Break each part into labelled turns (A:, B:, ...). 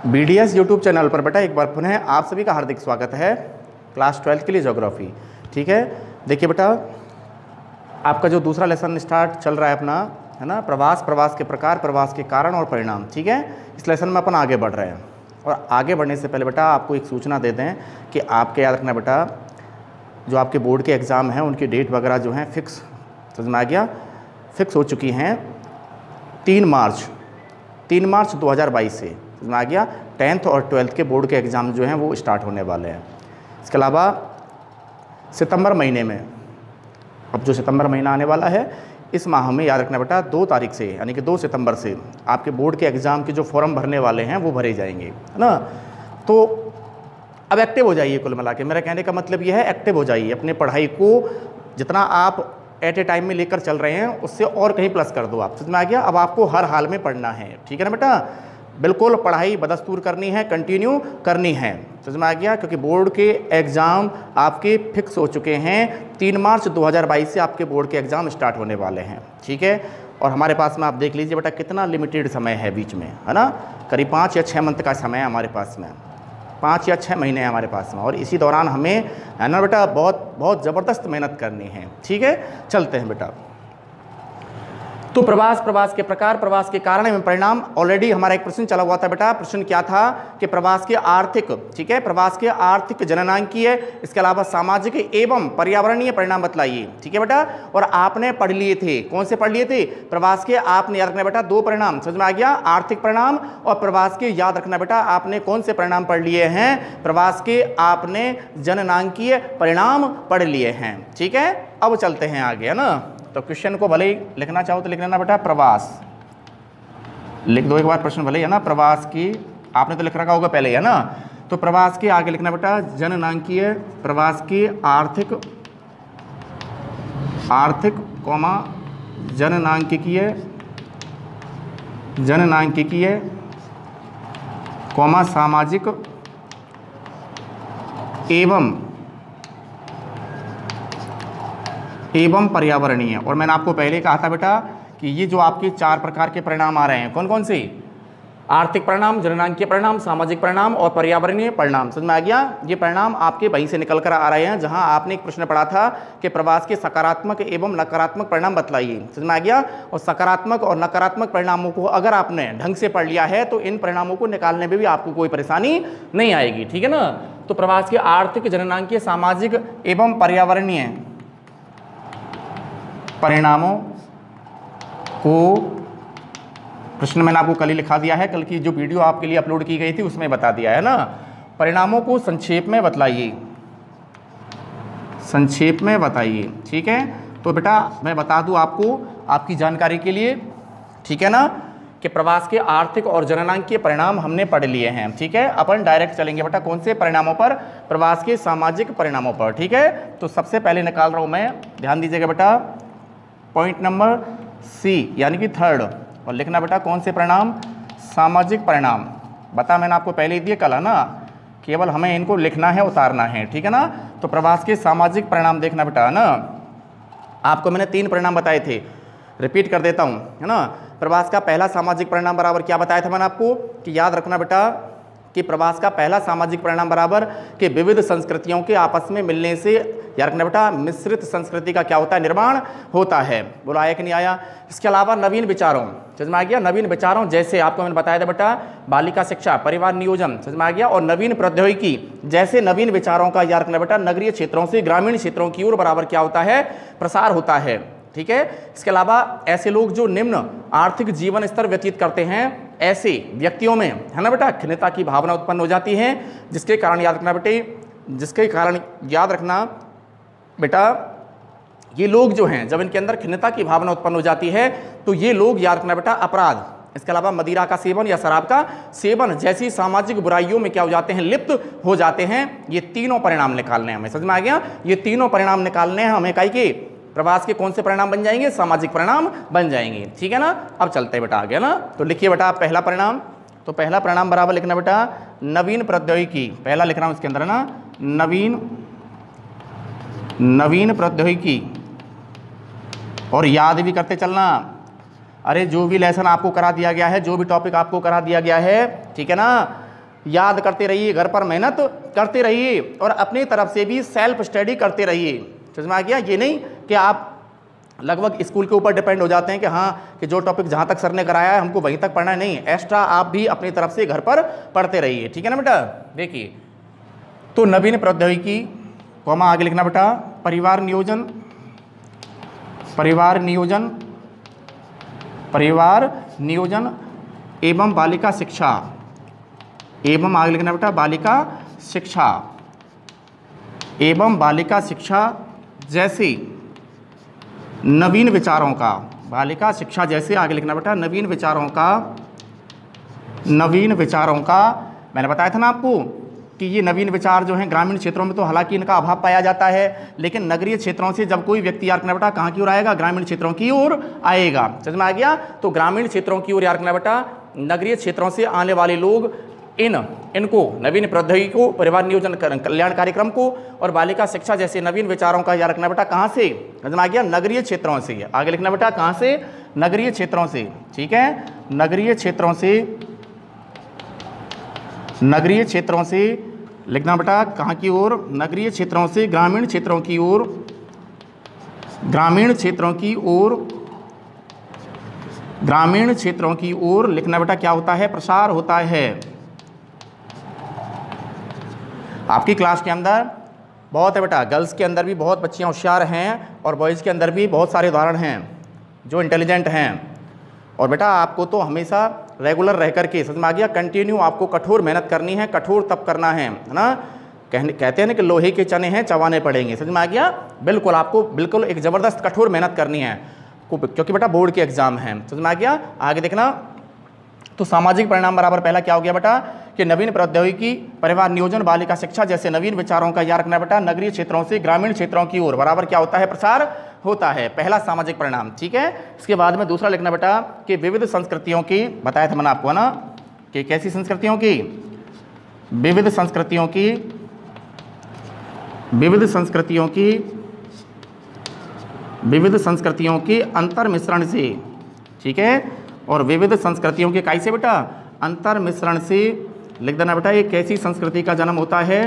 A: BDS YouTube channel पर बेटा एक बार पुनः आप सभी का हार्दिक स्वागत है क्लास 12 के लिए ज्योग्राफी। ठीक है, देखिए बेटा आपका जो दूसरा लेसन स्टार्ट चल रहा है अपना, है ना, प्रवास के प्रकार, प्रवास के कारण और परिणाम। ठीक है, इस लेसन में अपन आगे बढ़ रहे हैं और आगे बढ़ने से पहले बेटा आपको एक सूचना दे दें कि आपके याद रखना बेटा जो आपके बोर्ड के एग्ज़ाम हैं उनकी डेट वगैरह जो हैं फिक्स, समझ में आ गया, फिक्स हो चुकी हैं 3 मार्च 2022 से, समझ में आ गया। 10th और 12th के बोर्ड के एग्ज़ाम जो हैं वो स्टार्ट होने वाले हैं। इसके अलावा सितंबर महीने में, अब जो सितंबर महीना आने वाला है इस माह में याद रखना बेटा 2 तारीख से यानी कि 2 सितंबर से आपके बोर्ड के एग्ज़ाम के जो फॉर्म भरने वाले हैं वो भरे जाएंगे, है ना। तो अब एक्टिव हो जाइए, कुल मिला के मेरा कहने का मतलब यह है एक्टिव हो जाइए, अपने पढ़ाई को जितना आप एट ए टाइम में लेकर चल रहे हैं उससे और कहीं प्लस कर दो आप, समझ में आ गया। अब आपको हर हाल में पढ़ना है, ठीक है ना बेटा, बिल्कुल पढ़ाई बदस्तूर करनी है, कंटिन्यू करनी है, समझ में आ गया, क्योंकि बोर्ड के एग्ज़ाम आपके फिक्स हो चुके हैं। 3 मार्च 2022 से आपके बोर्ड के एग्ज़ाम स्टार्ट होने वाले हैं, ठीक है। और हमारे पास में आप देख लीजिए बेटा कितना लिमिटेड समय है बीच में, है ना, करीब 5 या 6 मंथ का समय है हमारे पास में, 5 या 6 महीने हैं हमारे पास में, और इसी दौरान हमें, है ना बेटा, बहुत ज़बरदस्त मेहनत करनी है, ठीक है। चलते हैं बेटा, तो प्रवास के प्रकार, प्रवास के कारण एवं परिणाम। ऑलरेडी हमारा एक प्रश्न चला हुआ था बेटा, प्रश्न क्या था कि प्रवास के आर्थिक, ठीक है, प्रवास के आर्थिक, जननांकीय, इसके अलावा सामाजिक एवं पर्यावरणीय परिणाम बतलाइए, ठीक है बेटा। और आपने पढ़ लिए थे, कौन से पढ़ लिए थे, प्रवास के आपने याद रखना बेटा 2 परिणाम, समझ में आ गया, आर्थिक परिणाम और प्रवास के याद रखना बेटा आपने कौन से परिणाम पढ़ लिए हैं, प्रवास के आपने जननांकीय परिणाम पढ़ लिए हैं, ठीक है। अब चलते हैं आगे, है ना। तो क्वेश्चन को भले ही लिखना चाहो तो लिख लेना बेटा, प्रवास लिख दो एक बार, प्रश्न भले ही, है ना, प्रवास की आपने तो लिख रखा होगा पहले, है ना। तो प्रवास के आगे लिखना बेटा जननांकीय, प्रवास की आर्थिक कौमा जननांकिकीय कौमा सामाजिक एवं पर्यावरणीय। और मैंने आपको पहले कहा था बेटा कि ये जो आपके 4 प्रकार के परिणाम आ रहे हैं, कौन कौन से, आर्थिक परिणाम, जननांकीय परिणाम, सामाजिक परिणाम और पर्यावरणीय परिणाम, समझ में आ गया। ये परिणाम आपके वहीं से निकल कर आ रहे हैं जहां आपने एक प्रश्न पढ़ा था कि प्रवास के सकारात्मक एवं नकारात्मक परिणाम बतलाइए, समझ में आ गया। और सकारात्मक और नकारात्मक परिणामों को अगर आपने ढंग से पढ़ लिया है तो इन परिणामों को निकालने में भी आपको कोई परेशानी नहीं आएगी, ठीक है ना। तो प्रवास के आर्थिक, जननांकीय, सामाजिक एवं पर्यावरणीय परिणामों को, प्रश्न मैंने आपको कल ही लिखा दिया है, कल की जो वीडियो आपके लिए अपलोड की गई थी उसमें बता दिया है ना। परिणामों को संक्षेप में बतलाइए, संक्षेप में बताइए, ठीक है। तो बेटा मैं बता दूं आपको आपकी जानकारी के लिए, ठीक है ना, कि प्रवास के आर्थिक और जननांकीय परिणाम हमने पढ़ लिए हैं, ठीक है। अपन डायरेक्ट चलेंगे बेटा कौन से परिणामों पर, प्रवास के सामाजिक परिणामों पर, ठीक है। तो सबसे पहले निकाल रहा हूं मैं, ध्यान दीजिएगा बेटा, पॉइंट नंबर सी यानी कि 3rd, और लिखना बेटा कौन से परिणाम, सामाजिक परिणाम। बता मैंने आपको पहले ही दिए कल, है ना, केवल हमें इनको लिखना है, उतारना है, ठीक है ना। तो प्रवास के सामाजिक परिणाम देखना बेटा, है ना, आपको मैंने 3 परिणाम बताए थे, रिपीट कर देता हूँ, है ना। प्रवास का पहला सामाजिक परिणाम बराबर क्या बताया था मैंने आपको, कि याद रखना बेटा कि प्रवास का पहला सामाजिक परिणाम बराबर कि विविध संस्कृतियों के आपस में मिलने से याद रखना बेटा मिश्रित संस्कृति का क्या होता है, निर्माण होता है। बोला आया कि नहीं आया। इसके अलावा नवीन विचारों, समझ में आ गया, नवीन विचारों जैसे आपको मैंने बताया था बेटा बालिका शिक्षा, परिवार नियोजन, समझ में आ गया, और नवीन प्रौद्योगिकी जैसे नवीन विचारों का याद रखना बेटा नगरीय क्षेत्रों से ग्रामीण क्षेत्रों की ओर बराबर क्या होता है, प्रसार होता है, ठीक है। इसके अलावा ऐसे लोग जो निम्न आर्थिक जीवन स्तर व्यतीत करते हैं ऐसे व्यक्तियों में, है ना बेटा, खिन्नता की भावना उत्पन्न हो जाती है, जिसके कारण याद रखना बेटा ये लोग जो हैं जब इनके अंदर खिन्नता की भावना उत्पन्न हो जाती है तो ये लोग याद रखना बेटा अपराध, इसके अलावा मदिरा का सेवन या शराब का सेवन जैसी सामाजिक बुराइयों में क्या हो जाते हैं, लिप्त हो जाते हैं। ये तीनों परिणाम निकालने हैं हमें, समझ में आ गया, ये तीनों परिणाम निकालने हैं हमें, काई के प्रवास के कौन से परिणाम बन जाएंगे, सामाजिक परिणाम बन जाएंगे, ठीक है ना। अब चलते हैं बेटा आगे ना। तो लिखिए बेटा पहला परिणाम, तो पहला परिणाम बराबर लिखना बेटा नवीन प्रौद्योगिकी, पहला लिख रहा हूं इसके अंदर ना, नवीन प्रौद्योगिकी, और याद भी करते चलना, अरे जो भी लेसन आपको करा दिया गया है, जो भी टॉपिक आपको करा दिया गया है, ठीक है ना, याद करते रहिए, घर पर मेहनत करते रहिए और अपनी तरफ से भी सेल्फ स्टडी करते रहिए। समझ में आ गया? ये नहीं कि आप लगभग स्कूल के ऊपर डिपेंड हो जाते हैं कि हाँ कि जो टॉपिक जहाँ तक सर ने कराया है हमको वहीं तक पढ़ना है, नहीं, एक्स्ट्रा आप भी अपनी तरफ से घर पर पढ़ते रहिए। ठीक है ना बेटा? देखिए, तो नवीन प्रौद्योगिकी, कॉमा आगे लिखना बेटा, परिवार नियोजन, परिवार नियोजन, परिवार नियोजन एवं बालिका शिक्षा, एवं आगे लिखना बेटा बालिका शिक्षा, एवं बालिका शिक्षा जैसी नवीन विचारों का, बालिका शिक्षा जैसे आगे लिखना बेटा नवीन विचारों का, नवीन विचारों का, मैंने बताया था ना आपको कि ये नवीन विचार जो हैं ग्रामीण क्षेत्रों में तो हालांकि इनका अभाव पाया जाता है, लेकिन नगरीय क्षेत्रों से जब कोई व्यक्ति यार करना बेटा कहाँ की ओर आएगा, ग्रामीण क्षेत्रों की ओर आएगा। समझ में आ गया? तो ग्रामीण क्षेत्रों की ओर यार करना बेटा, नगरीय क्षेत्रों से आने वाले लोग इनको नवीन प्रौद्योगिकी को, परिवार नियोजन कल्याण कार्यक्रम को और बालिका शिक्षा जैसे नवीन विचारों का याद रखना बेटा कहाँ से, समझ में आ गया? नगरीय क्षेत्रों से। आगे लिखना बेटा कहाँ से, नगरीय क्षेत्रों से। ठीक है, नगरीय क्षेत्रों से, नगरीय क्षेत्रों से लिखना बेटा कहाँ की ओर, नगरीय क्षेत्रों से ग्रामीण क्षेत्रों की ओर, ग्रामीण क्षेत्रों की ओर, ग्रामीण क्षेत्रों की ओर लिखना बेटा क्या होता है, प्रसार होता है। आपकी क्लास के अंदर बहुत है बेटा, गर्ल्स के अंदर भी बहुत बच्चियां होशियार हैं और बॉयज़ के अंदर भी बहुत सारे उदाहरण हैं जो इंटेलिजेंट हैं। और बेटा आपको तो हमेशा रेगुलर रह करके, समझ में आ गया, कंटिन्यू आपको कठोर मेहनत करनी है, कठोर तप करना है ना। कहते हैं ना कि लोहे के चने हैं चबाने पड़ेंगे। समझ में आ गया? बिल्कुल आपको बिल्कुल एक ज़बरदस्त कठोर मेहनत करनी है क्योंकि बेटा बोर्ड के एग्जाम हैं। समझ में आ गया? आगे देखना, तो सामाजिक परिणाम बराबर पहला क्या हो गया बेटा कि नवीन प्रौद्योगिकी, परिवार नियोजन, बालिका शिक्षा जैसे नवीन विचारों का याद रखना बेटा नगरीय क्षेत्रों से ग्रामीण क्षेत्रों की ओर बराबर क्या होता है, प्रसार होता है। पहला सामाजिक परिणाम। ठीक है, इसके बाद में दूसरा लिखना बेटा कि विविध संस्कृतियों की, बताया था मैंने आपको ना कि कैसी संस्कृतियों की, विविध संस्कृतियों की, विविध संस्कृतियों की, विविध संस्कृतियों के अंतर मिश्रण से। ठीक है, और विविध संस्कृतियों के कैसे बेटा, अंतर मिश्रण से लिख देना बेटा। एक कैसी संस्कृति का जन्म होता है,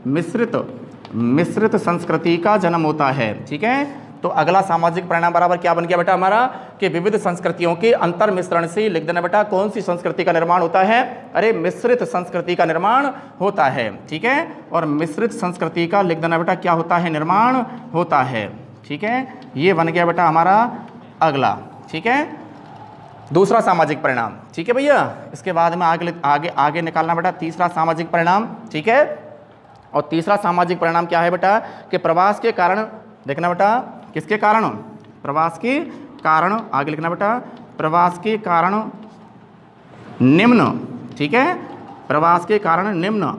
A: मिश्रित संस्कृति का जन्म होता है। ठीक है, तो अगला सामाजिक परिणाम बराबर क्या बन गया बेटा हमारा कि विविध संस्कृतियों के अंतर मिश्रण से लिख देना बेटा कौन सी संस्कृति का निर्माण होता है, अरे मिश्रित संस्कृति का निर्माण होता है। ठीक है, और मिश्रित संस्कृति का लिख देना बेटा क्या होता है, निर्माण होता है। ठीक है, ये बन गया बेटा हमारा अगला। ठीक है, दूसरा सामाजिक परिणाम। ठीक है भैया, इसके बाद में आगे निकालना बेटा तीसरा सामाजिक परिणाम। ठीक है, और तीसरा सामाजिक परिणाम क्या है बेटा कि प्रवास के कारण, देखना बेटा किसके कारण, प्रवास के कारण, आगे लिखना बेटा प्रवास के कारण निम्न, ठीक है, प्रवास के कारण निम्न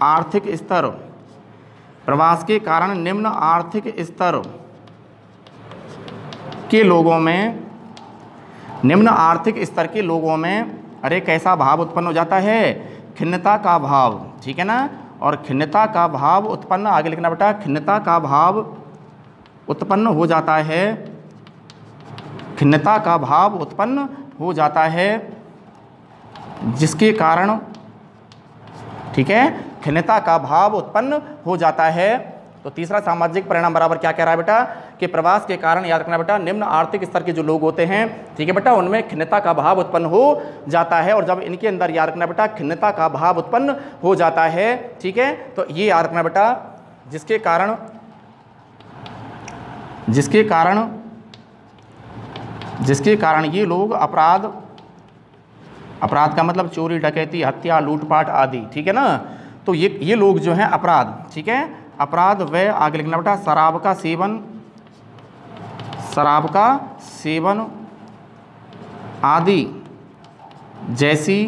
A: आर्थिक स्तर, प्रवास के कारण निम्न आर्थिक स्तर के लोगों में, निम्न आर्थिक स्तर के लोगों में अरे कैसा भाव उत्पन्न हो जाता है, खिन्नता का भाव। ठीक है ना, और खिन्नता का भाव उत्पन्न, आगे लिखना बेटा खिन्नता का भाव उत्पन्न हो जाता है, खिन्नता का भाव उत्पन्न हो जाता है जिसके कारण, ठीक है, खिन्नता का भाव उत्पन्न हो जाता है। तो तीसरा सामाजिक परिणाम बराबर क्या कह रहा है बेटा कि प्रवास के कारण, याद रखना बेटा, निम्न आर्थिक स्तर के जो लोग होते हैं, ठीक है बेटा, उनमें खिन्नता का भाव उत्पन्न हो जाता है। और जब इनके अंदर, याद रखना बेटा, खिन्नता का भाव उत्पन्न हो जाता है, ठीक है, तो ये याद रखना बेटा जिसके कारण, जिसके कारण, जिसके कारण ये लोग अपराध, अपराध का मतलब चोरी, डकैती, हत्या, लूटपाट आदि, ठीक है ना, तो ये लोग जो हैं अपराध, ठीक है, अपराध व आगे लिखना बेटा शराब का सेवन, शराब का सेवन आदि जैसी,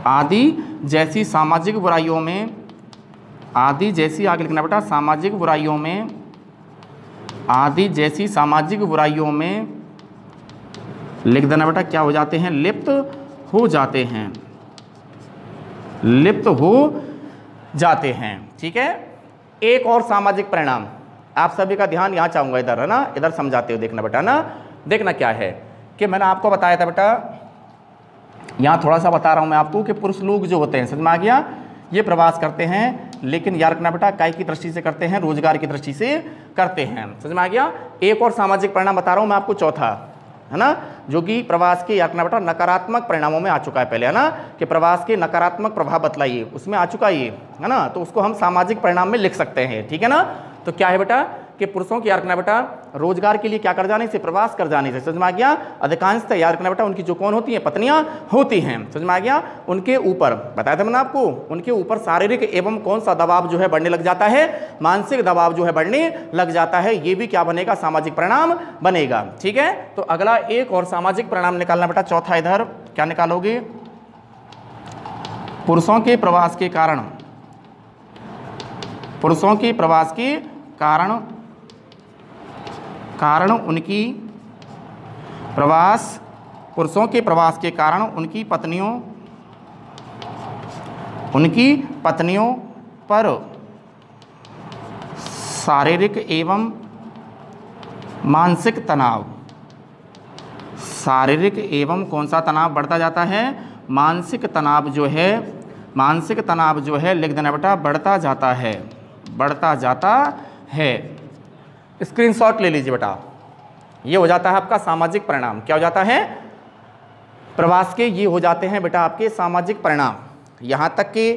A: आदि जैसी सामाजिक बुराइयों में, आदि जैसी, आगे लिखना बेटा सामाजिक बुराइयों में, आदि जैसी सामाजिक बुराइयों में लिख देना बेटा क्या हो जाते हैं, लिप्त हो जाते हैं, लिप्त हो जाते हैं। ठीक है, एक और सामाजिक परिणाम आप सभी का ध्यान यहाँ चाहूँगा, इधर है ना, इधर समझाते हो देखना बेटा ना। देखना क्या है कि मैंने आपको बताया था बेटा यहाँ थोड़ा सा बता रहा हूँ मैं आपको कि पुरुष लोग जो होते हैं, समझ में आ गया, ये प्रवास करते हैं, लेकिन याद रखना बेटा काय की दृष्टि से करते हैं, रोजगार की दृष्टि से करते हैं। समझ में आ गया। एक और सामाजिक परिणाम बता रहा हूँ मैं आपको, चौथा, है ना, जो कि प्रवास के याद रखना बेटा नकारात्मक परिणामों में आ चुका है पहले, है ना, कि प्रवास के नकारात्मक प्रभाव बतलाइए, उसमें आ चुका ये, है ना, तो उसको हम सामाजिक परिणाम में लिख सकते हैं। ठीक है ना। तो क्या है बेटा कि पुरुषों की याद रखना बेटा रोजगार के लिए क्या कर जाने से, प्रवास कर जाने से, समझ में आ गया, अधिकांशतः याद रखना बेटा उनकी जो कौन होती हैं, पत्नियां होती हैं, समझ में आ गया, उनके ऊपर बताया था मैंने आपको, उनके ऊपर शारीरिक एवं कौन सा दबाव जो है बढ़ने लग जाता है, मानसिक दबाव जो है बढ़ने लग जाता है, ये भी क्या बनेगा, सामाजिक परिणाम बनेगा। ठीक है। तो अगला एक और सामाजिक परिणाम निकालना बेटा, चौथा इधर क्या निकालोगे, पुरुषों के प्रवास के कारण, पुरुषों के प्रवास के कारण उनकी प्रवास, पुरुषों के प्रवास के कारण उनकी पत्नियों पर शारीरिक एवं मानसिक तनाव, शारीरिक एवं कौन सा तनाव बढ़ता जाता है, मानसिक तनाव जो है, मानसिक तनाव जो है लिख देना बेटा, बढ़ता जाता है, बढ़ता जाता है। स्क्रीनशॉट ले लीजिए बेटा। ये हो जाता है आपका सामाजिक परिणाम। क्या हो जाता है, प्रवास के ये हो जाते हैं बेटा आपके सामाजिक परिणाम। यहाँ तक के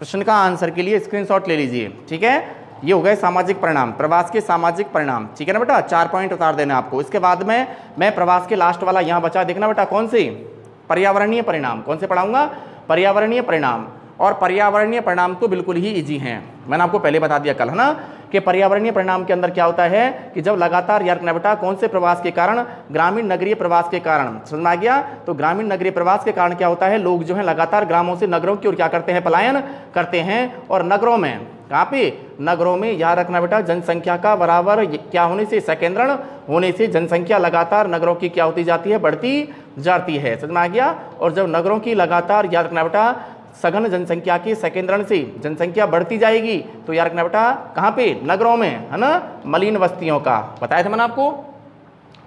A: प्रश्न का आंसर के लिए स्क्रीनशॉट ले लीजिए। ठीक है। ये हो गए सामाजिक परिणाम, प्रवास के सामाजिक परिणाम। ठीक है ना बेटा, 4 पॉइंट उतार देना आपको। इसके बाद में मैं प्रवास के लास्ट वाला यहाँ बचा, देखना बेटा कौन से, पर्यावरणीय परिणाम। कौन से पढ़ाऊंगा, पर्यावरणीय परिणाम। और पर्यावरणीय परिणाम तो बिल्कुल ही इजी हैं, मैंने आपको पहले बता दिया कल, है ना, कि पर्यावरणीय परिणाम के अंदर क्या होता है कि जब लगातार यार रखना बेटा कौन से प्रवास के कारण, ग्रामीण नगरीय प्रवास के कारण, समझ में आ गया। तो ग्रामीण नगरीय प्रवास के कारण क्या होता है, लोग जो है लगातार ग्रामों से नगरों की ओर क्या करते हैं, पलायन करते हैं। और नगरों में, कहाँ पे, नगरों में याद रखना बेटा जनसंख्या का बराबर क्या होने से, सकेंद्रण होने से जनसंख्या लगातार नगरों की क्या होती जाती है, बढ़ती जाती है। समझ में आ गया। और जब नगरों की लगातार याद रखना बेटा सघन जनसंख्या के सकेंद्रण से जनसंख्या बढ़ती जाएगी, तो याद रखना बेटा कहाँ पे, नगरों में, है ना, मलिन बस्तियों का, बताया था मैंने आपको,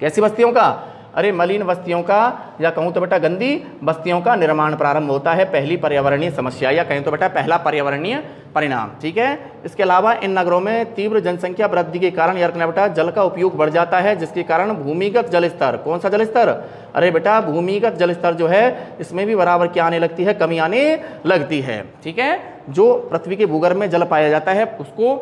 A: कैसी बस्तियों का, अरे मलिन बस्तियों का, या कहूँ तो बेटा गंदी बस्तियों का निर्माण प्रारंभ होता है। पहली पर्यावरणीय समस्या, या कहें तो बेटा पहला पर्यावरणीय परिणाम। ठीक है। इसके अलावा इन नगरों में तीव्र जनसंख्या वृद्धि के कारण याद रखना बेटा जल का उपयोग बढ़ जाता है, जिसके कारण भूमिगत जल स्तर, कौन सा जल स्तर, अरे बेटा भूमिगत जल स्तर जो है इसमें भी बराबर क्या आने लगती है, कमी आने लगती है। ठीक है। जो पृथ्वी के भूगर्भ में जल पाया जाता है उसको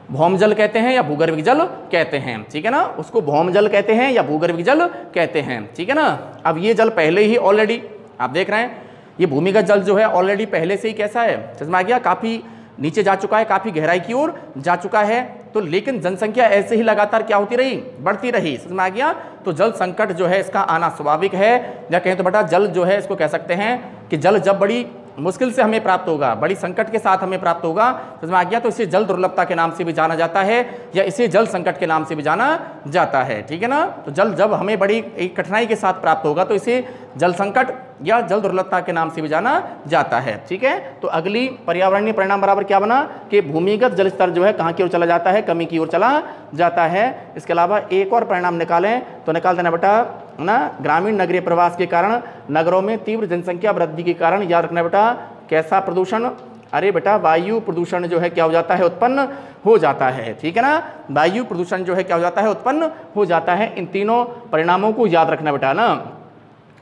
A: भौमजल कहते हैं या भूगर्भिक जल कहते हैं। ठीक है ना, उसको भौमजल कहते हैं या भूगर्भिक जल कहते हैं। ठीक है ना। अब ये जल पहले ही ऑलरेडी आप देख रहे हैं, ये भूमिगत जल जो है ऑलरेडी पहले से ही कैसा है, समझ में आ गया, काफ़ी नीचे जा चुका है, काफ़ी गहराई की ओर जा चुका है। तो लेकिन जनसंख्या ऐसे ही लगातार क्या होती रही, बढ़ती रही, समझ में आ गया। तो जल संकट जो है इसका आना स्वाभाविक है, या कहें तो बेटा जल जो है इसको कह सकते हैं कि जल जब बड़ी मुश्किल से हमें प्राप्त होगा, बड़ी संकट के साथ हमें प्राप्त होगा, समझ में आ गया, तो इसे जल दुर्लभता के नाम से भी जाना जाता है, या इसे जल संकट के नाम से भी जाना जाता है। ठीक है ना। तो जल जब हमें बड़ी एक कठिनाई के साथ प्राप्त होगा तो इसे जल संकट या जल दुर्लभता के नाम से भी जाना जाता है। ठीक है। तो अगली पर्यावरणीय परिणाम बराबर क्या बना कि भूमिगत जल स्तर जो है कहाँ की ओर चला जाता है, कमी की ओर चला जाता है। इसके अलावा एक और परिणाम निकालें तो निकाल देना बेटा ना, ग्रामीण नगरीय प्रवास के कारण नगरों में तीव्र जनसंख्या वृद्धि के कारण याद रखना बेटा कैसा प्रदूषण, अरे बेटा वायु प्रदूषण जो है क्या हो जाता है, उत्पन्न हो जाता है। ठीक है ना। वायु प्रदूषण जो है क्या हो जाता है, उत्पन्न हो जाता है। इन तीनों परिणामों को याद रखना बेटा ना,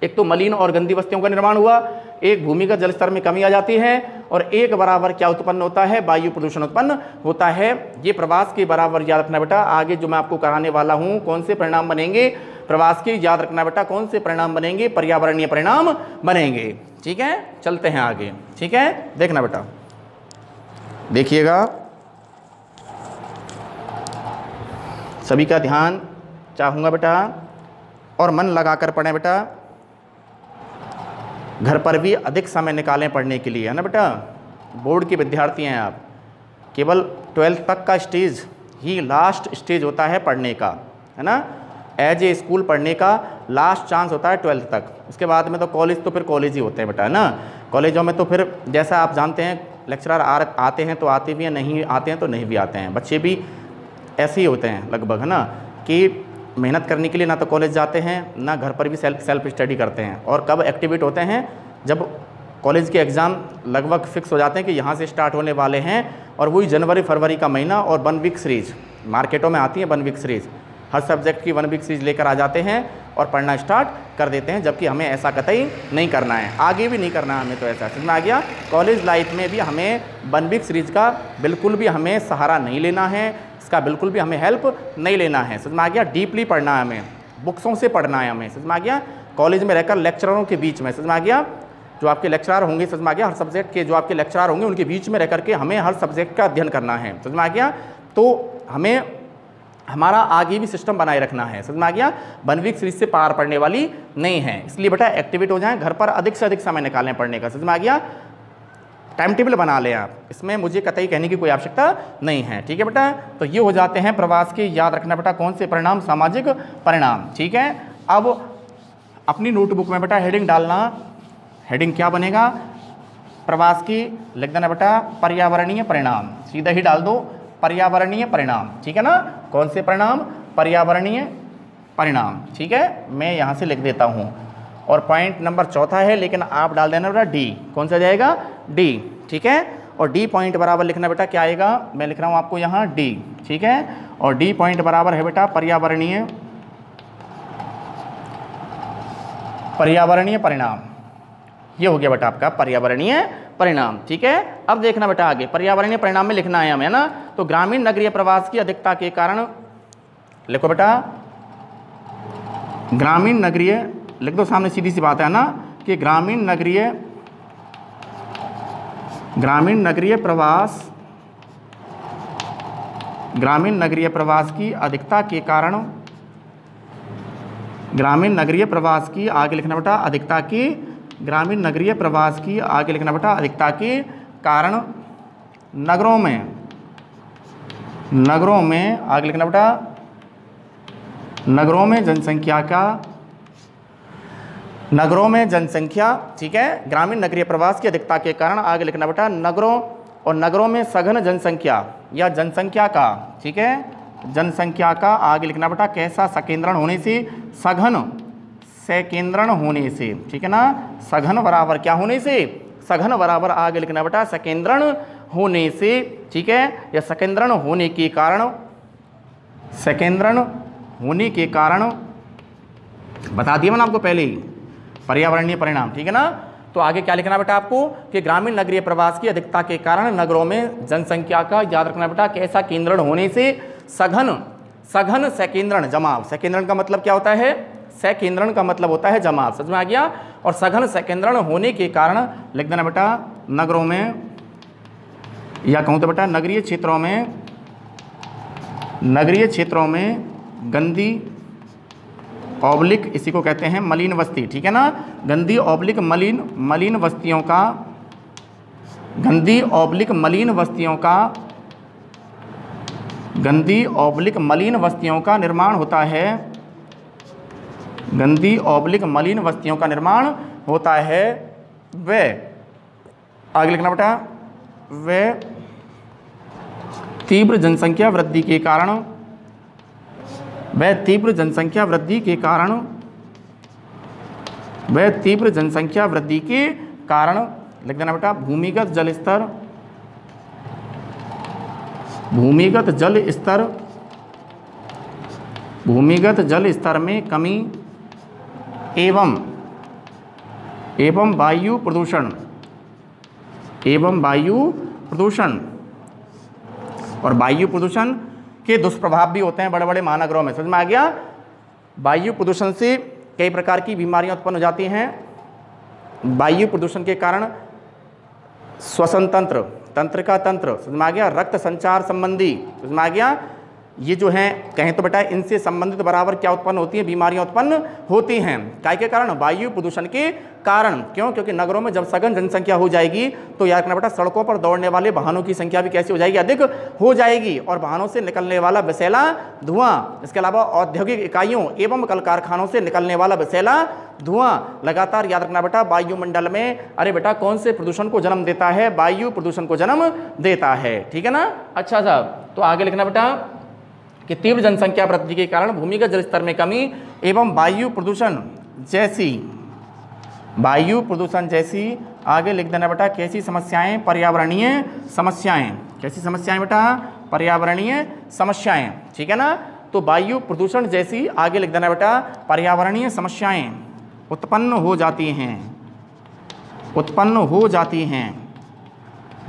A: एक तो मलिन और गंदी बस्तियों का निर्माण हुआ, एक भूमिगत जल स्तर में कमी आ जाती है, और एक बराबर क्या उत्पन्न होता है, वायु प्रदूषण उत्पन्न होता है। ये प्रवास के बराबर याद रखना बेटा, आगे जो मैं आपको कराने वाला हूँ कौन से परिणाम बनेंगे प्रवास के, याद रखना बेटा कौन से परिणाम बनेंगे, पर्यावरणीय परिणाम बनेंगे। ठीक है। चलते हैं आगे। ठीक है, देखना बेटा, देखिएगा सभी का ध्यान चाहूँगा बेटा, और मन लगाकर पढ़ें बेटा, घर पर भी अधिक समय निकालें पढ़ने के लिए, है ना बेटा। बोर्ड के विद्यार्थी हैं आप, केवल 12th तक का स्टेज ही लास्ट स्टेज होता है पढ़ने का, है ना, एज ए स्कूल पढ़ने का लास्ट चांस होता है 12th तक। उसके बाद में तो कॉलेज, तो फिर कॉलेज ही होते हैं बेटा, है ना। कॉलेजों में तो फिर जैसा आप जानते हैं लेक्चरर आते हैं तो आते भी हैं, नहीं आते हैं तो नहीं भी आते हैं, बच्चे भी ऐसे ही होते हैं लगभग, है ना, कि मेहनत करने के लिए ना तो कॉलेज जाते हैं, ना घर पर भी सेल्फ स्टडी करते हैं। और कब एक्टिवेट होते हैं? जब कॉलेज के एग्ज़ाम लगभग फिक्स हो जाते हैं कि यहाँ से स्टार्ट होने वाले हैं, और वही जनवरी फरवरी का महीना, और 1 वीक सीरीज मार्केटों में आती है। 1 वीक सीरीज, हर सब्जेक्ट की 1 वीक सीरीज लेकर आ जाते हैं और पढ़ना स्टार्ट कर देते हैं, जबकि हमें ऐसा कतई नहीं करना है, आगे भी नहीं करना है हमें। तो ऐसा समझ में आ गया? कॉलेज लाइफ में भी हमें 1 वीक सीरीज का बिल्कुल भी हमें सहारा नहीं लेना है, इसका बिल्कुल भी हमें हेल्प नहीं लेना है। समझ में आ गया? डीपली पढ़ना है हमें, बुक्सों से पढ़ना है हमें। समझ में आ गया? कॉलेज में रहकर लेक्चररों के बीच में, समझ में आ गया, जो आपके लेक्चरर होंगे, समझ में आ गया, हर सब्जेक्ट के जो आपके लेक्चरर होंगे उनके बीच में रह करके हमें हर सब्जेक्ट का अध्ययन करना है। समझ में आ गया? तो हमें हमारा आगे भी सिस्टम बनाए रखना है। समझ में आ गया? 1 वीक सीरीज से पार पड़ने वाली नहीं है, इसलिए बेटा एक्टिवेट हो जाएं, घर पर अधिक से अधिक समय निकालें पढ़ने का। समझ में आ गया? टाइम टेबल बना लें आप, इसमें मुझे कतई कहने की कोई आवश्यकता नहीं है। ठीक है बेटा? तो ये हो जाते हैं प्रवास के, याद रखना बेटा, कौन से परिणाम? सामाजिक परिणाम। ठीक है, अब अपनी नोटबुक में बेटा हेडिंग डालना। हेडिंग क्या बनेगा? प्रवास की लिख देना बेटा पर्यावरणीय परिणाम, सीधा ही डाल दो पर्यावरणीय परिणाम। ठीक है ना? कौन से परिणाम? पर्यावरणीय परिणाम। ठीक है, मैं यहाँ से लिख देता हूँ। और पॉइंट नंबर 4 है, लेकिन आप डाल देना बेटा डी। कौन सा जाएगा? डी। ठीक है, और डी पॉइंट बराबर लिखना बेटा क्या आएगा? मैं लिख रहा हूँ आपको यहाँ डी। ठीक है, और डी पॉइंट बराबर है बेटा पर्यावरणीय परिणाम। ये हो गया बेटा आपका पर्यावरणीय परिणाम। ठीक है, अब देखना बेटा आगे पर्यावरणीय परिणाम में लिखना है हमें, ना? तो ग्रामीण नगरीय प्रवास की अधिकता के कारण, लिखो बेटा ग्रामीण नगरीय, लिख दो सामने, सीधी सी बात है ना, कि ग्रामीण नगरीय प्रवास, ग्रामीण नगरीय प्रवास की अधिकता के कारण, ग्रामीण नगरीय प्रवास की आगे लिखना बेटा अधिकता की, ग्रामीण नगरीय प्रवास की आगे लिखना बेटा अधिकता के कारण नगरों में आगे लिखना बेटा नगरों में जनसंख्या। ठीक है, ग्रामीण नगरीय प्रवास की अधिकता के कारण आगे लिखना बेटा नगरों, और नगरों में सघन जनसंख्या या जनसंख्या का, ठीक है, जनसंख्या का आगे लिखना बेटा कैसा? सकेंद्रण होने से, सघन सकेंद्रण होने से। ठीक है ना? सघन बराबर क्या होने से? सघन बराबर आगे लिखना बेटा सकेंद्रण होने से। ठीक है, या सकेंद्रण होने के कारण, सकेंद्रण होने के कारण बता दिया मैंने आपको पहले ही, पर्यावरणीय परिणाम। ठीक है ना? तो आगे क्या लिखना बेटा आपको? कि ग्रामीण नगरीय प्रवास की अधिकता के कारण नगरों में जनसंख्या का, याद रखना बेटा, कैसा केंद्रण होने से, सघन सकेंद्रण जमाव। सकेंद्रण का मतलब क्या होता है? सकेंद्रण का मतलब होता है जमाव। समझ में आ गया? और सघन सकेंद्रण होने के कारण लिख देना बेटा नगरों में, या कहूँ तो बेटा नगरीय क्षेत्रों में गंदी ऑब्लिक, इसी को कहते हैं मलिन बस्ती। ठीक है ना? गंदी ऑब्लिक मलिन बस्तियों का, गंदी ऑब्लिक मलिन बस्तियों का निर्माण होता है, गंदी ऑब्लिक मलिन बस्तियों का निर्माण होता है। वे आगे लिखना बेटा वे तीव्र जनसंख्या वृद्धि के कारण, वे तीव्र जनसंख्या वृद्धि के कारण लिख देना बेटा भूमिगत जल स्तर में कमी एवं वायु प्रदूषण, और वायु प्रदूषण के दुष्प्रभाव भी होते हैं बड़े बड़े महानगरों में। समझ में आ गया? वायु प्रदूषण से कई प्रकार की बीमारियां उत्पन्न हो जाती हैं। वायु प्रदूषण के कारण श्वसन तंत्र का तंत्र, समझ में आ गया, रक्त संचार संबंधी, समझ में आ गया, ये जो हैं कहें तो बेटा इनसे संबंधित बराबर क्या उत्पन्न होती हैं? बीमारियां उत्पन्न होती हैं। काय के कारण? वायु प्रदूषण के कारण। क्यों? क्योंकि नगरों में जब सघन जनसंख्या हो जाएगी तो याद रखना बेटा सड़कों पर दौड़ने वाले वाहनों की संख्या भी कैसी हो जाएगी? अधिक हो जाएगी, और वाहनों से निकलने वाला विषैला धुआं, इसके अलावा औद्योगिक इकाइयों एवं कल कारखानों से निकलने वाला विषैला धुआं लगातार, याद रखना बेटा, वायुमंडल में, अरे बेटा कौन से प्रदूषण को जन्म देता है? वायु प्रदूषण को जन्म देता है। ठीक है ना? अच्छा साहब, तो आगे लिखना बेटा कि तीव्र जनसंख्या वृद्धि के कारण भूमिगत जल स्तर में कमी एवं वायु प्रदूषण जैसी आगे लिख देना बेटा कैसी समस्याएं, पर्यावरणीय समस्याएं। कैसी समस्याएं बेटा? पर्यावरणीय समस्याएं। ठीक है ना। तो वायु प्रदूषण जैसी आगे लिख देना बेटा पर्यावरणीय समस्याएं उत्पन्न हो जाती हैं।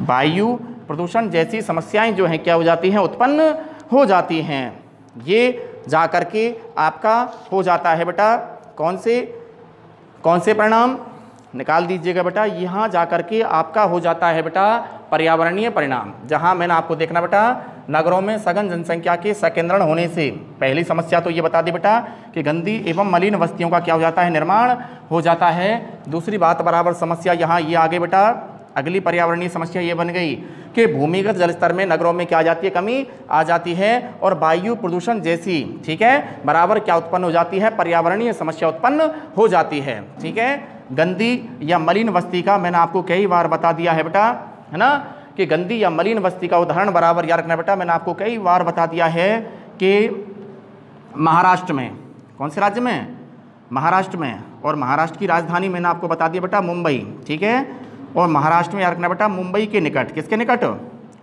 A: वायु प्रदूषण जैसी समस्याएं जो हैं क्या हो जाती हैं? उत्पन्न हो जाती हैं। ये जा कर के आपका हो जाता है बेटा कौन से परिणाम निकाल दीजिएगा बेटा। यहाँ जा कर के आपका हो जाता है बेटा पर्यावरणीय परिणाम। जहाँ मैंने आपको देखना बेटा नगरों में सघन जनसंख्या के संकेंद्रण होने से पहली समस्या तो ये बता दी बेटा कि गंदी एवं मलिन बस्तियों का क्या हो जाता है? निर्माण हो जाता है। दूसरी बात बराबर समस्या यहाँ ये आगे बेटा अगली पर्यावरणीय समस्या ये बन गई कि भूमिगत जल स्तर में नगरों में क्या आ जाती है? कमी आ जाती है और वायु प्रदूषण जैसी, ठीक है, बराबर क्या उत्पन्न हो जाती है? पर्यावरणीय समस्या उत्पन्न हो जाती है। ठीक है। गंदी या मलिन बस्ती का मैंने आपको कई बार बता दिया है बेटा, है ना, कि गंदी या मलिन बस्ती का उदाहरण बराबर याद रखना बेटा। मैंने आपको कई बार बता दिया है कि महाराष्ट्र में, कौन से राज्य में? महाराष्ट्र में। और महाराष्ट्र की राजधानी मैंने आपको बता दिया बेटा मुंबई। ठीक है। और महाराष्ट्र में याद रखना बेटा मुंबई के निकट, किसके निकट?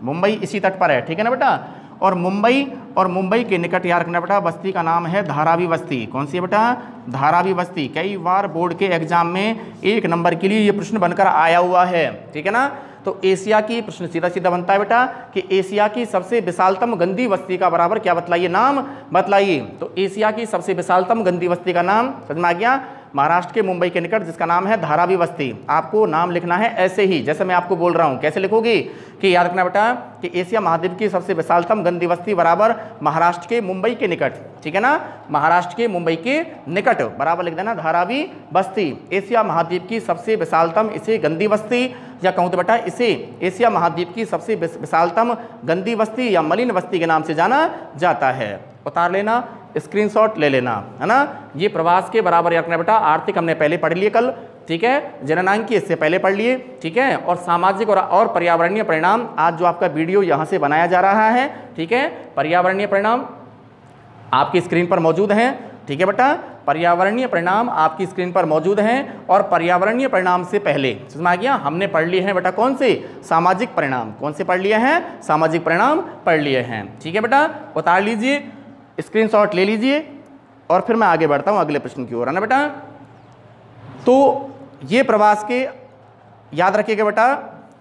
A: मुंबई इसी तट पर है। ठीक है ना बेटा। और मुंबई के निकट याद रखना बेटा बस्ती का नाम है धारावी बस्ती। कौन सी है बेटा? धारावी बस्ती। कई बार बोर्ड के एग्जाम में 1 नंबर के लिए ये प्रश्न बनकर आया हुआ है। ठीक है ना। तो एशिया की प्रश्न सीधा सीधा बनता है बेटा कि एशिया की सबसे विशालतम गंदी बस्ती का बराबर क्या बतलाइए? नाम बतलाइए। तो एशिया की सबसे विशालतम गंदी बस्ती का नाम समझ में आ गया? महाराष्ट्र के मुंबई के निकट जिसका नाम है धारावी बस्ती। आपको नाम लिखना है ऐसे ही जैसे मैं आपको बोल रहा हूँ। कैसे लिखोगी कि याद रखना बेटा कि एशिया महाद्वीप की सबसे विशालतम गंदी बस्ती बराबर महाराष्ट्र के मुंबई के निकट। ठीक है ना। महाराष्ट्र के मुंबई के निकट बराबर लिख देना धारावी बस्ती। एशिया महाद्वीप की सबसे विशालतम इसे गंदी बस्ती, या कहूँ तो बेटा इसे एशिया महाद्वीप की सबसे विशालतम गंदी बस्ती या मलिन बस्ती के नाम से जाना जाता है। उतार लेना, स्क्रीनशॉट ले लेना, है ना। ये प्रवास के बराबर रखना बेटा। आर्थिक हमने पहले पढ़ लिए कल। ठीक है। जननांकी इससे पहले पढ़ लिए। ठीक है। और सामाजिक और पर्यावरणीय परिणाम आज जो आपका वीडियो यहाँ से बनाया जा रहा है। ठीक है। पर्यावरणीय परिणाम आपकी स्क्रीन पर मौजूद हैं। ठीक है बेटा। पर्यावरणीय परिणाम आपकी स्क्रीन पर मौजूद हैं। और पर्यावरणीय परिणाम से पहले समझ में आ गया हमने पढ़ लिए हैं बेटा कौन से? सामाजिक परिणाम। कौन से पढ़ लिए हैं? सामाजिक परिणाम पढ़ लिए हैं। ठीक है बेटा। उतार लीजिए, स्क्रीनशॉट ले लीजिए और फिर मैं आगे बढ़ता हूं अगले प्रश्न की ओर, है ना बेटा। तो ये प्रवास के याद रखिएगा बेटा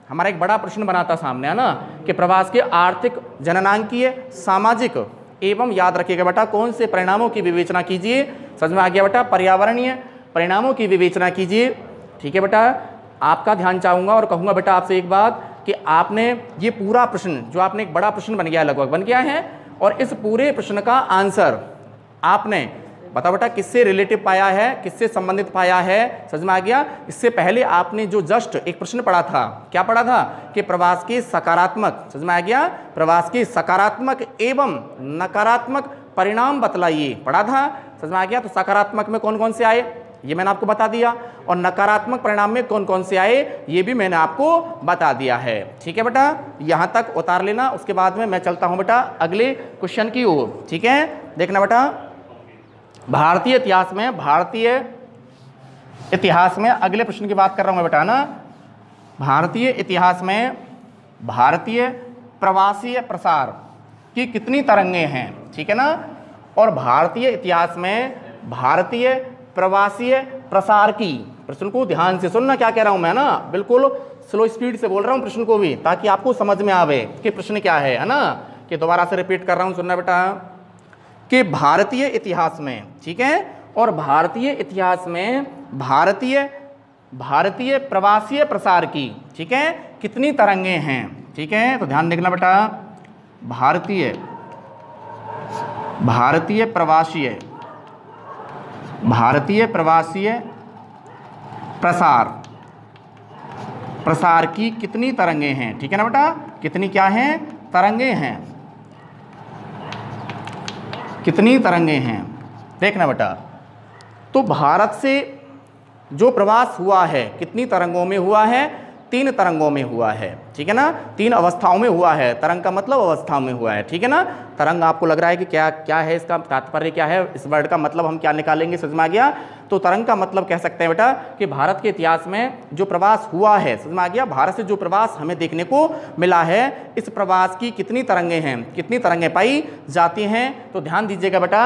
A: हमारा एक बड़ा प्रश्न बना था सामने, है ना, कि प्रवास के आर्थिक, जननांकीय, सामाजिक एवं याद रखिएगा बेटा कौन से परिणामों की विवेचना कीजिए। समझ में आ गया बेटा? पर्यावरणीय परिणामों की विवेचना कीजिए। ठीक है बेटा। आपका ध्यान चाहूँगा और कहूँगा बेटा आपसे एक बात कि आपने ये पूरा प्रश्न जो आपने एक बड़ा प्रश्न बन गया, लगभग बन गया है, और इस पूरे प्रश्न का आंसर आपने बताओ बेटा किससे रिलेटिव पाया है, किससे संबंधित पाया है? समझ में आ गया? इससे पहले आपने जो जस्ट एक प्रश्न पढ़ा था, क्या पढ़ा था कि प्रवास के सकारात्मक, समझ में आ गया, प्रवास के सकारात्मक एवं नकारात्मक परिणाम बतलाइए, पढ़ा था। समझ में आ गया? तो सकारात्मक में कौन कौन से आए ये मैंने आपको बता दिया, और नकारात्मक परिणाम में कौन कौन से आए ये भी मैंने आपको बता दिया है। ठीक है बेटा। यहाँ तक उतार लेना। उसके बाद में मैं चलता हूँ बेटा अगले क्वेश्चन की ओर। ठीक है। देखना बेटा भारतीय इतिहास में अगले प्रश्न की बात कर रहा हूँ मैं बेटा ना। भारतीय इतिहास में भारतीय प्रवासीय प्रसार की कितनी तरंगें हैं? ठीक है ना। और भारतीय इतिहास में भारतीय प्रवासीय प्रसार की, प्रश्न को ध्यान से सुनना क्या कह रहा हूं मैं ना, बिल्कुल स्लो स्पीड से बोल रहा हूं प्रश्न को भी, ताकि आपको समझ में आवे कि प्रश्न क्या है ना, कि दोबारा से रिपीट कर रहा हूं, सुनना बेटा कि भारतीय इतिहास में, ठीक है, और भारतीय इतिहास में भारतीय प्रवासीय प्रसार की, ठीक है, कितनी तरंगें हैं? ठीक है। तो ध्यान देखना बेटा भारतीय प्रवासीय प्रसार की कितनी तरंगें हैं? ठीक है ना बेटा, कितनी क्या हैं? तरंगें हैं। कितनी तरंगें हैं देखना बेटा। तो भारत से जो प्रवास हुआ है कितनी तरंगों में हुआ है? 3 तरंगों में हुआ है, ठीक है ना, 3 अवस्थाओं में हुआ है। तरंग का मतलब अवस्थाओं में हुआ है, ठीक है ना। तरंग आपको लग रहा है कि क्या क्या है, इसका तात्पर्य क्या है, इस वर्ड का मतलब हम क्या निकालेंगे, समझ में आ गया। तो तरंग का मतलब कह सकते हैं बेटा कि भारत के इतिहास में जो प्रवास हुआ है, समझ में आ गया, भारत से जो प्रवास हमें देखने को मिला है, इस प्रवास की कितनी तरंगें हैं, कितनी तरंगें पाई जाती हैं। तो ध्यान दीजिएगा बेटा,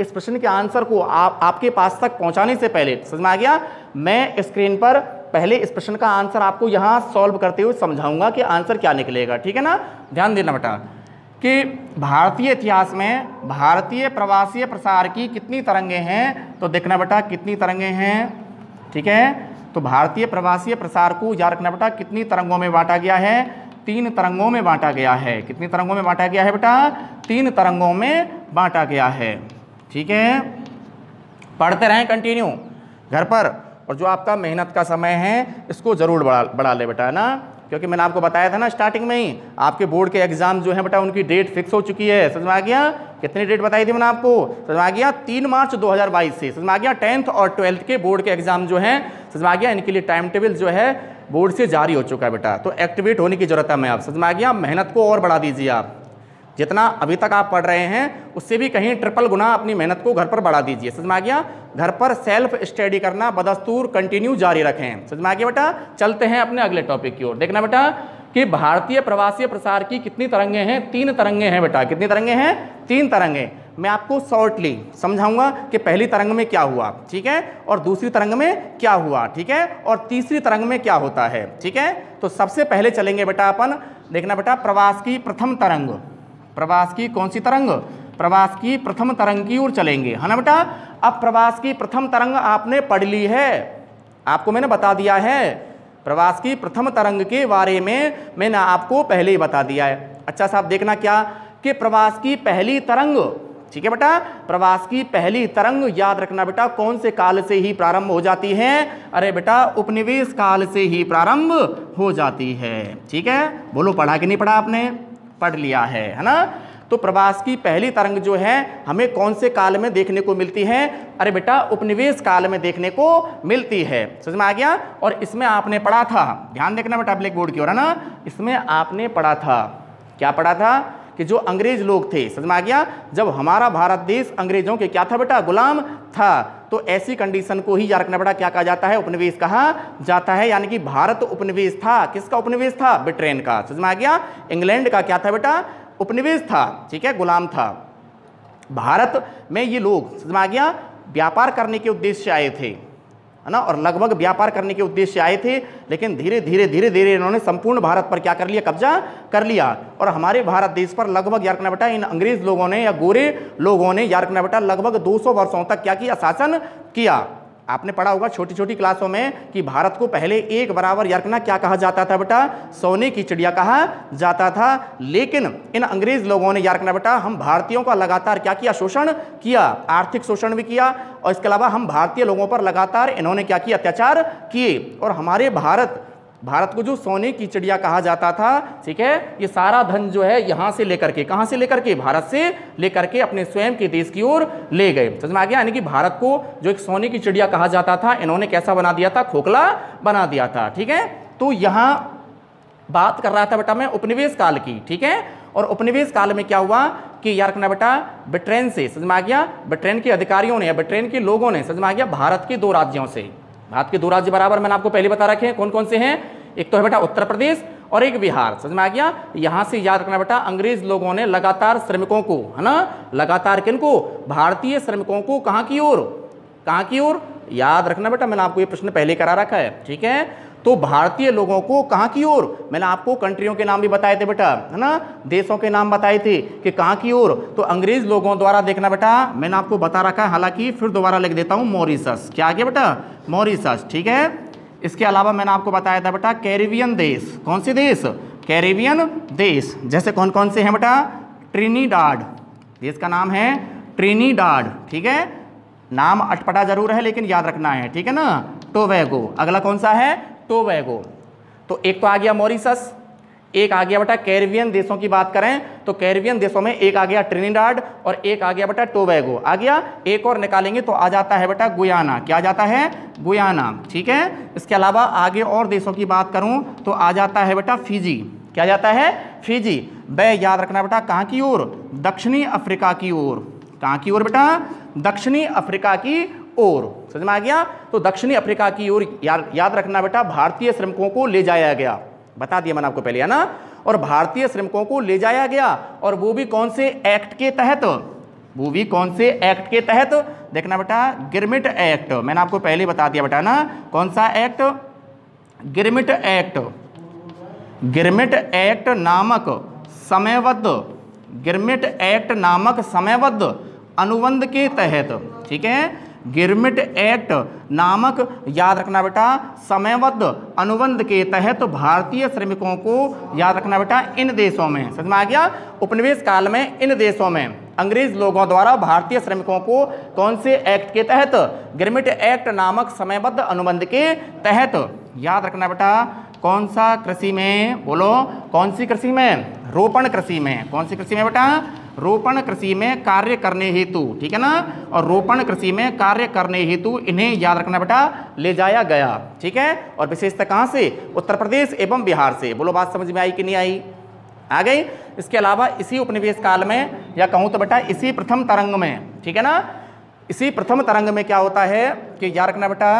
A: इस प्रश्न के आंसर को आपके पास तक पहुंचाने से पहले, समझ में आ गया, मैं स्क्रीन पर पहले इस प्रश्न का आंसर आपको यहां सॉल्व करते हुए समझाऊंगा कि आंसर क्या निकलेगा, ठीक है ना। ध्यान देना बेटा कि भारतीय इतिहास में भारतीय प्रवासीय प्रसार की कितनी तरंगें हैं, तो देखना बेटा कितनी तरंगें हैं, ठीक है। तो भारतीय प्रवासीय प्रसार को याद रखना बेटा कितनी तरंगों में बांटा गया है, 3 तरंगों में बांटा गया है। कितनी तरंगों में बांटा गया है बेटा, 3 तरंगों में बांटा गया है, ठीक है। पढ़ते रहें कंटिन्यू घर पर, और जो आपका मेहनत का समय है इसको जरूर बढ़ा ले बेटा, है ना, क्योंकि मैंने आपको बताया था ना स्टार्टिंग में ही, आपके बोर्ड के एग्जाम जो है बेटा उनकी डेट फिक्स हो चुकी है, समझ में आ गया। कितनी डेट बताई थी मैंने आपको, समझ में आ गया, 3 मार्च 2022 से, समझ में आ गया। 10th और 12th के बोर्ड के एग्जाम जो हैं, समझ में आ गया, इनके लिए टाइम टेबल जो है बोर्ड से जारी हो चुका है बेटा। तो एक्टिवेट होने की जरूरत है हमें, आप समझ में आ गया। मेहनत को और बढ़ा दीजिए आप, जितना अभी तक आप पढ़ रहे हैं उससे भी कहीं ट्रिपल गुना अपनी मेहनत को घर पर बढ़ा दीजिए, समझ में आ गया। घर पर सेल्फ स्टडी करना बदस्तूर कंटिन्यू जारी रखें, समझ में आ गया बेटा। चलते हैं अपने अगले टॉपिक की ओर। देखना बेटा कि भारतीय प्रवासीय प्रसार की कितनी तरंगें हैं, 3 तरंगें हैं बेटा। कितनी तरंगें हैं, 3 तरंगें। मैं आपको शॉर्टली समझाऊंगा कि पहली तरंग में क्या हुआ, ठीक है, और दूसरी तरंग में क्या हुआ, ठीक है, और तीसरी तरंग में क्या होता है, ठीक है। तो सबसे पहले चलेंगे बेटा अपन, देखना बेटा प्रवास की प्रथम तरंग, प्रवास की कौन सी तरंग, प्रवास की प्रथम तरंग की ओर चलेंगे, है ना बेटा। अब प्रवास की प्रथम तरंग आपने पढ़ ली है, आपको मैंने बता दिया है, प्रवास की प्रथम तरंग के बारे में मैंने आपको पहले ही बता दिया है। अच्छा साहब देखना क्या कि प्रवास की पहली तरंग, ठीक है बेटा, प्रवास की पहली तरंग याद रखना बेटा कौन से काल से ही प्रारंभ हो जाती है, अरे बेटा उपनिवेश काल से ही प्रारंभ हो जाती है, ठीक है। बोलो पढ़ा कि नहीं पढ़ा, आपने पढ़ लिया है ना। तो प्रवास की पहली तरंग जो है हमें कौन से काल में देखने को मिलती है, अरे बेटा उपनिवेश काल में देखने को मिलती है, समझ में आ गया। और इसमें आपने पढ़ा था, ध्यान देखना बेटा ब्लैक बोर्ड की ओर, है ना, इसमें आपने पढ़ा था, क्या पढ़ा था कि जो अंग्रेज लोग थे, समझ में आ गया, जब हमारा भारत देश अंग्रेजों के क्या था बेटा, गुलाम था, तो ऐसी कंडीशन को ही याद रखना बेटा क्या कहा जाता है, उपनिवेश कहा जाता है। यानी कि भारत उपनिवेश था, किसका उपनिवेश था, ब्रिटेन का, समझ में आ गया। इंग्लैंड का क्या था बेटा, उपनिवेश था, ठीक है, गुलाम था। भारत में ये लोग, समझ में आ गया, व्यापार करने के उद्देश्य से आए थे, है ना, और लगभग व्यापार करने के उद्देश्य से आए थे, लेकिन धीरे धीरे इन्होंने संपूर्ण भारत पर क्या कर लिया, कब्जा कर लिया। और हमारे भारत देश पर लगभग याद रखना बेटा इन अंग्रेज लोगों ने या गोरे लोगों ने याद रखना बेटा लगभग 200 वर्षों तक क्या किया, शासन किया। आपने पढ़ा होगा छोटी छोटी क्लासों में कि भारत को पहले एक बराबर याद रखना क्या कहा जाता था बेटा, सोने की चिड़िया कहा जाता था। लेकिन इन अंग्रेज लोगों ने याद रखना बेटा हम भारतीयों का लगातार क्या किया, शोषण किया, आर्थिक शोषण भी किया, और इसके अलावा हम भारतीय लोगों पर लगातार इन्होंने क्या किया, अत्याचार किए। और हमारे भारत को जो सोने की चिड़िया कहा जाता था, ठीक है, ये सारा धन जो है यहाँ से लेकर के, कहाँ से लेकर के, भारत से लेकर के अपने स्वयं के देश की ओर ले गए, समझ में आ गया। यानी कि भारत को जो एक सोने की चिड़िया कहा जाता था, इन्होंने कैसा बना दिया था, खोखला बना दिया था, ठीक है। तो यहाँ बात कर रहा था बेटा मैं उपनिवेश काल की, ठीक है। और उपनिवेश काल में क्या हुआ कि यार रखना बेटा ब्रिटेन से, समझ में आ गया, ब्रिटेन के अधिकारियों ने या ब्रिटेन के लोगों ने, समझ में आ गया, भारत के 2 राज्यों से, भारत के 2 राज्य बराबर मैंने आपको पहले बता रखे हैं कौन कौन से हैं, एक तो है बेटा उत्तर प्रदेश और एक बिहार, समझ में आ गया। यहां से याद रखना बेटा अंग्रेज लोगों ने लगातार श्रमिकों को, है ना, लगातार किनको, भारतीय श्रमिकों को कहां की ओर, कहां की ओर, याद रखना बेटा मैंने आपको ये प्रश्न पहले करा रखा है, ठीक है। तो भारतीय लोगों को कहां की ओर, मैंने आपको कंट्रियों के नाम भी बताए थे बेटा, है ना, देशों के नाम बताए थे कि कहां की ओर, तो अंग्रेज लोगों द्वारा देखना बेटा मैंने आपको बता रखा है, हालांकि फिर दोबारा लिख देता हूं, मॉरिशस, क्या आ गया बेटा, मॉरिशस, ठीक है। इसके अलावा मैंने आपको बताया था बेटा कैरिबियन देश, कौन से देश, कैरिबियन देश, जैसे कौन कौन से हैं बेटा, ट्रिनिडाड, देश का नाम है ट्रिनिडाड, ठीक है, नाम अटपटा जरूर है लेकिन याद रखना है, ठीक है ना। टोबैगो, अगला कौन सा है, टोबैगो। तो एक तो आ गया मॉरिशस, एक आ गया बेटा कैरिबियन देशों की बात करें तो कैरिबियन देशों में एक आ गया ट्रिनिडाड और एक आ गया बेटा टोबैगो। आ गया, एक और निकालेंगे तो आ जाता है बेटा गुयाना। क्या आ जाता है? गुयाना। ठीक है, इसके अलावा आगे और देशों की बात करूं तो आ जाता है बेटा फिजी। क्या जाता है? फिजी। वह याद रखना बेटा कहाँ की ओर? दक्षिणी अफ्रीका की ओर। कहाँ की ओर बेटा? दक्षिणी अफ्रीका की ओर। समझ में आ गया? तो दक्षिणी अफ्रीका की ओर याद रखना बेटा भारतीय श्रमिकों को ले जाया गया। बता दिया मैंने आपको पहले, है ना। और भारतीय श्रमिकों को ले जाया गया और वो भी कौन से एक्ट के तहत? वो भी कौन से एक्ट के तहत? देखना बेटा गिरमिट एक्ट। मैंने आपको पहले बता दिया बेटा ना, कौन सा act? Girmit act. Girmit act नामक समयबद्ध, गिरमिट एक्ट नामक समयबद्ध अनुबंध के तहत। ठीक है, गिरमिट एक्ट नामक याद रखना बेटा समयबद्ध अनुबंध के तहत भारतीय श्रमिकों को याद रखना बेटा इन देशों में, समझ में आ गया, उपनिवेश काल में इन देशों में अंग्रेज लोगों द्वारा भारतीय श्रमिकों को कौन से एक्ट के तहत? गिरमिट एक्ट नामक समयबद्ध अनुबंध के तहत याद रखना बेटा कौन सा कृषि में? बोलो कौन सी कृषि में? रोपण कृषि में। कौन सी कृषि में बेटा? रोपण कृषि में कार्य करने हेतु। ठीक है ना, और रोपण कृषि में कार्य करने हेतु इन्हें याद रखना बेटा ले जाया गया। ठीक है, और विशेषतः कहाँ से? उत्तर प्रदेश एवं बिहार से। बोलो बात समझ में आई कि नहीं आई? आ गई। इसके अलावा इसी उपनिवेश काल में या कहूँ तो बेटा इसी प्रथम तरंग में, ठीक है ना, इसी प्रथम तरंग में क्या होता है कि याद रखना बेटा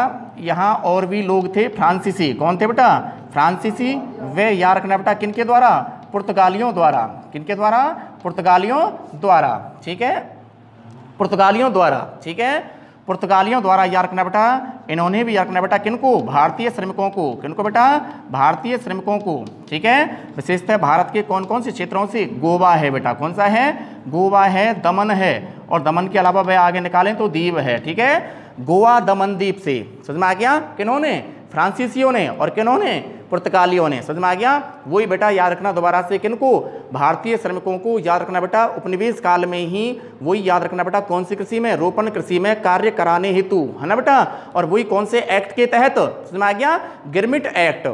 A: यहाँ और भी लोग थे फ्रांसीसी। कौन थे बेटा? फ्रांसीसी। वे याद रखना बेटा किनके द्वारा? पुर्तगालियों द्वारा। किनके द्वारा? पुर्तगालियों द्वारा। ठीक है, पुर्तगालियों द्वारा। ठीक है, पुर्तगालियों द्वारा याद रखना बेटा इन्होंने भी याद रखना बेटा किनको? भारतीय श्रमिकों को। किनको बेटा? भारतीय श्रमिकों को। ठीक है, विशेषतः भारत के कौन कौन से क्षेत्रों से? गोवा है बेटा। कौन सा है? गोवा है, दमन है, और दमन के अलावा वह आगे निकालें तो दीव है। ठीक है, गोवा दमन द्वीप से। समझ में आ गया? किन्होंने? फ्रांसीसियों ने। और किन्होंने? पुर्तगालियों ने। समझ में आ गया? वही बेटा याद रखना दोबारा से किनको? भारतीय श्रमिकों को याद रखना बेटा उपनिवेश काल में ही वही याद रखना बेटा कौन सी कृषि में? रोपण कृषि में कार्य कराने हेतु, है ना बेटा। और वही कौन से एक्ट के तहत? समझ में आ गया? गिरमिट एक्ट।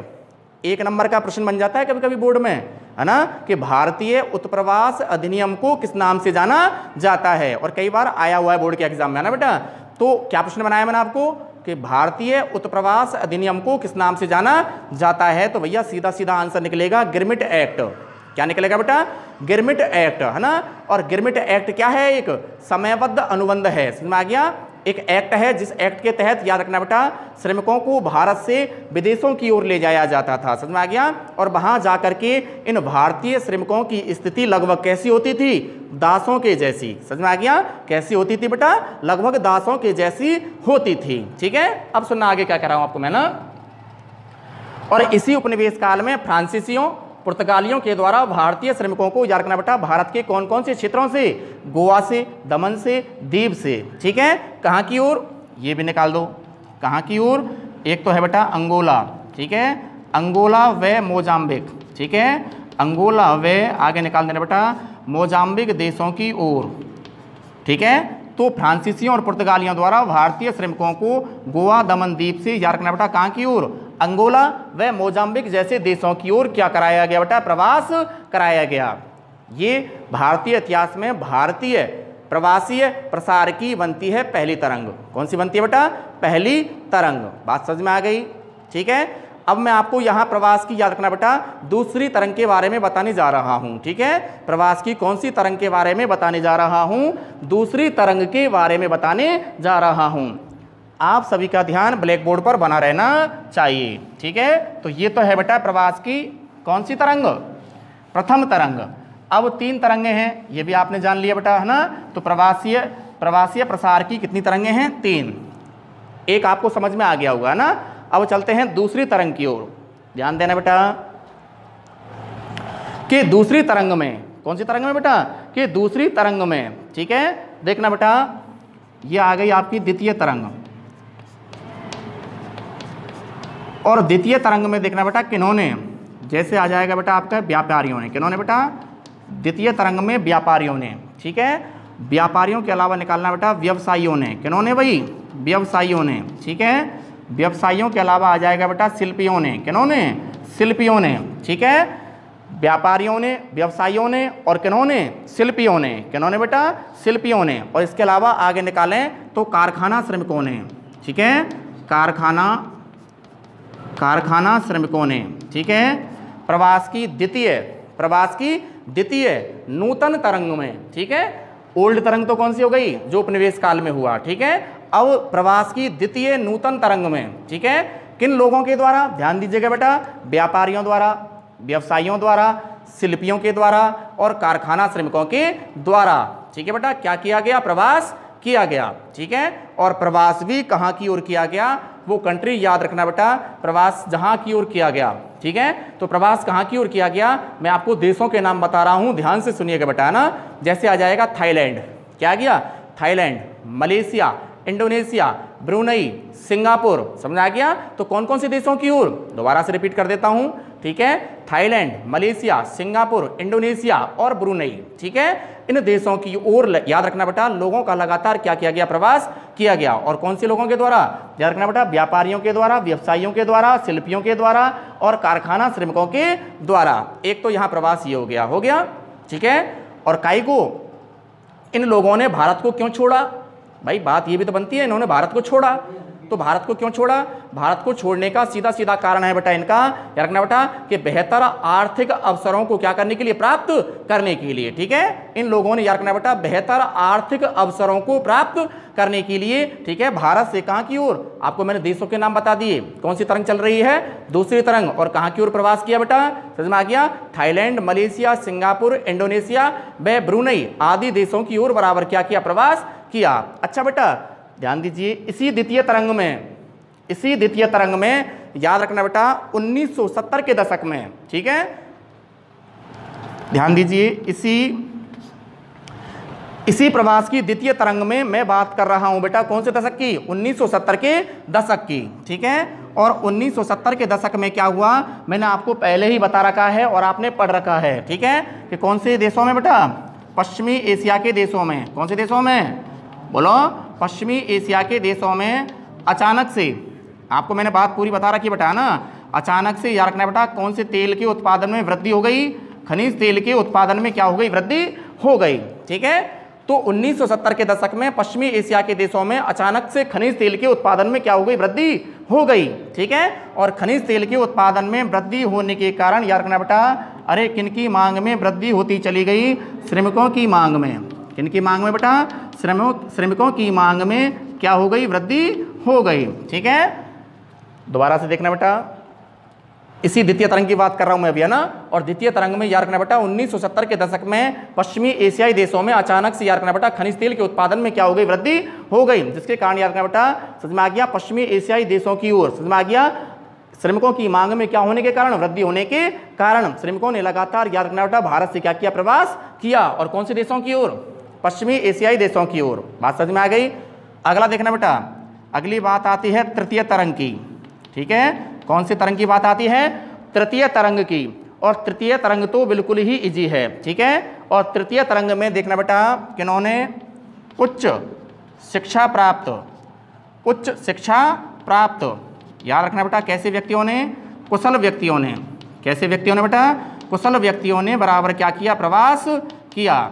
A: एक नंबर का प्रश्न बन जाता है कभी कभी बोर्ड में, है ना, कि भारतीय उत्प्रवास अधिनियम को किस नाम से जाना जाता है, और कई बार आया हुआ है बोर्ड के एग्जाम में, है ना बेटा। तो क्या प्रश्न बनाया मैंने आपको कि भारतीय उत्प्रवास अधिनियम को किस नाम से जाना जाता है? तो भैया सीधा सीधा आंसर निकलेगा गिरमिट एक्ट। क्या निकलेगा बेटा? गिरमिट एक्ट, है ना। और गिरमिट एक्ट क्या है? एक समयबद्ध अनुबंध है। समझ में आ गया? एक एक्ट है जिस एक्ट के तहत याद रखना बेटा श्रमिकों को भारत से विदेशों की ओर ले जाया जाता था। समझ में आ गया? और वहां जाकर के इन भारतीय श्रमिकों की स्थिति लगभग कैसी होती थी? दासों के जैसी। समझ में आ गया? कैसी होती थी बेटा? लगभग दासों के जैसी होती थी। ठीक है, अब सुनना आगे क्या कह रहा हूं आपको मैं ना। और इसी उपनिवेश काल में फ्रांसीसियों पुर्तगालियों के द्वारा भारतीय श्रमिकों को याद रखना बेटा भारत के कौन कौन से क्षेत्रों से? गोवा से, दमन से, दीव से। ठीक है, कहाँ की ओर? ये भी निकाल दो। कहाँ की ओर? एक तो है बेटा अंगोला। ठीक है, अंगोला व मोजाम्बिक। ठीक है, अंगोला व आगे निकाल देना बेटा मोजाम्बिक देशों की ओर। ठीक है, तो फ्रांसीसियों और पुर्तगालियों द्वारा भारतीय श्रमिकों को गोवा दमन द्वीप से याद रखना बेटा कहाँ की ओर? अंगोला व मोजाम्बिक जैसे देशों की ओर क्या कराया गया बेटा? प्रवास कराया गया। ये भारतीय इतिहास में भारतीय प्रवासीय प्रसार की बनती है पहली तरंग। कौन सी बनती है बेटा? पहली तरंग। बात समझ में आ गई? ठीक है, अब मैं आपको यहाँ प्रवास की याद रखना बेटा दूसरी तरंग के बारे में बताने जा रहा हूँ। ठीक है, प्रवास की कौन सी तरंग के बारे में बताने जा रहा हूँ? दूसरी तरंग के बारे में बताने जा रहा हूँ। आप सभी का ध्यान ब्लैक बोर्ड पर बना रहना चाहिए। ठीक है, तो ये तो है बेटा प्रवास की कौन सी तरंग? प्रथम तरंग। अब 3 तरंगें हैं, ये भी आपने जान लिया बेटा, है ना। तो प्रवासीय प्रसार की कितनी तरंगें हैं? 3। एक आपको समझ में आ गया होगा ना। अब चलते हैं दूसरी तरंग की ओर। ध्यान देना बेटा कि दूसरी तरंग में, कौन सी तरंग में बेटा? कि दूसरी तरंग में। ठीक है, देखना बेटा ये आ गई आपकी द्वितीय तरंग। और द्वितीय तरंग में देखना बेटा किन्होंने? जैसे आ जाएगा बेटा आपका व्यापारियों ने। किन्होंने बेटा? द्वितीय तरंग में व्यापारियों ने। ठीक है, व्यापारियों के अलावा निकालना बेटा व्यवसायियों ने। किन्होंने भाई? व्यवसायियों ने। ठीक है, व्यवसायियों के अलावा आ जाएगा बेटा शिल्पियों ने। किन्होंने? शिल्पियों ने। ठीक है, व्यापारियों ने, व्यवसायियों ने और किन्होंने, शिल्पियों ने। किन्होंने बेटा? शिल्पियों ने। और इसके अलावा आगे निकालें तो कारखाना श्रमिकों ने। ठीक है, कारखाना श्रमिकों ने। ठीक है, प्रवास की द्वितीय नूतन तरंग में। ठीक है, ओल्ड तरंग तो कौन सी हो गई? जो उपनिवेश काल में हुआ। ठीक है, अब प्रवास की द्वितीय नूतन तरंग में। ठीक है, किन लोगों के द्वारा? ध्यान दीजिएगा बेटा, व्यापारियों द्वारा, व्यवसायियों द्वारा, शिल्पियों के द्वारा और कारखाना श्रमिकों के द्वारा। ठीक है बेटा, क्या किया गया? प्रवास किया गया। ठीक है, और प्रवास भी कहाँ की ओर किया गया? वो कंट्री याद रखना बेटा, प्रवास जहाँ की ओर किया गया। ठीक है, तो प्रवास कहाँ की ओर किया गया? मैं आपको देशों के नाम बता रहा हूँ, ध्यान से सुनिएगा बेटा ना। जैसे आ जाएगा थाईलैंड, क्या गया? Thailand, Malaysia, Indonesia, Brunei, Singapore. समझ आ गया? तो कौन कौन से देशों की ओर? दोबारा से रिपीट कर देता हूं। ठीक है, थाईलैंड, मलेशिया, सिंगापुर, इंडोनेशिया और ब्रुनई। ठीक है, इन देशों की ओर याद रखना बेटा, लोगों का लगातार क्या किया गया? प्रवास किया गया। और कौन से लोगों के द्वारा? याद रखना बेटा, व्यापारियों के द्वारा, व्यवसायियों के द्वारा, शिल्पियों के द्वारा और कारखाना श्रमिकों के द्वारा। एक तो यहाँ प्रवास ये हो गया। ठीक है, और काई को इन लोगों ने भारत को क्यों छोड़ा? भाई बात ये भी तो बनती है, इन्होंने भारत को छोड़ा, तो भारत को क्यों छोड़ा? भारत को छोड़ने का सीधा सीधा कारण है बेटा इनका, याद रखना बेटा, कि बेहतर आर्थिक अवसरों को क्या करने के लिए? प्राप्त करने के लिए। ठीक है, इन लोगों ने याद रखना बेटा, बेहतर आर्थिक अवसरों को प्राप्त करने के लिए। ठीक है, भारत से कहाँ की ओर? आपको मैंने देशों के नाम बता दिए। कौन सी तरंग चल रही है? दूसरी तरंग। और कहाँ की ओर प्रवास किया बेटा? समझ में आ गया? थाईलैंड, मलेशिया, सिंगापुर, इंडोनेशिया व ब्रुनई आदि देशों की ओर बराबर क्या किया? प्रवास किया। अच्छा बेटा ध्यान दीजिए, इसी द्वितीय तरंग में याद रखना बेटा 1970 के दशक में। ठीक है, ध्यान दीजिए, इसी प्रवास की द्वितीय तरंग में मैं बात कर रहा हूं बेटा, कौन से दशक की? 1970 के दशक की। ठीक है, और 1970 के दशक में क्या हुआ? मैंने आपको पहले ही बता रखा है और आपने पढ़ रखा है। ठीक है, कि कौन से देशों में बेटा? पश्चिमी एशिया के देशों में। कौन से देशों में? बोलो। पश्चिमी एशिया के देशों में अचानक से, आपको मैंने बात पूरी बता रखी बेटा ना, अचानक से याद रखना बेटा, कौन से तेल के उत्पादन में वृद्धि हो गई? खनिज तेल के उत्पादन में क्या हो गई? वृद्धि हो गई। ठीक है, तो 1970 के दशक में पश्चिमी एशिया के देशों में अचानक से खनिज तेल के उत्पादन में क्या हो गई? वृद्धि हो गई। ठीक है, और खनिज तेल के उत्पादन में वृद्धि होने के कारण याद रखना बेटा, अरे किनकी मांग में वृद्धि होती चली गई? श्रमिकों की मांग में। किनकी मांग में बेटा? श्रमिकों की मांग में क्या हो गई? वृद्धि हो गई। ठीक है, दोबारा से देखना बेटा, इसी द्वितीय तरंग की बात कर रहा हूं मैं अभी, है ना। और द्वितीय तरंग में याद रखना बेटा 1970 के दशक में पश्चिमी एशियाई देशों में अचानक से याद रखना बेटा खनिज तेल के उत्पादन में क्या हो गई? वृद्धि हो गई, जिसके कारण याद रखना बेटा समझ में आ गया, पश्चिमी एशियाई देशों की ओर समझ में आ गया, श्रमिकों की मांग में क्या होने के कारण? वृद्धि होने के कारण श्रमिकों ने लगातार याद रखना बेटा भारत से क्या किया? प्रवास किया। और कौन से देशों की ओर? पश्चिमी एशियाई देशों की ओर। बात समझ में आ गई? अगला देखना बेटा, अगली बात आती है तृतीय तरंग की। ठीक है, कौन सी तरंग की बात आती है? तृतीय तरंग की। और तृतीय तरंग तो बिल्कुल ही इजी है। ठीक है, और तृतीय तरंग में देखना बेटा, किन्होंने? उच्च शिक्षा प्राप्त याद रखना बेटा, कैसे व्यक्तियों ने? कुशल व्यक्तियों ने। कैसे व्यक्तियों ने बेटा? कुशल व्यक्तियों ने बराबर क्या किया? प्रवास किया।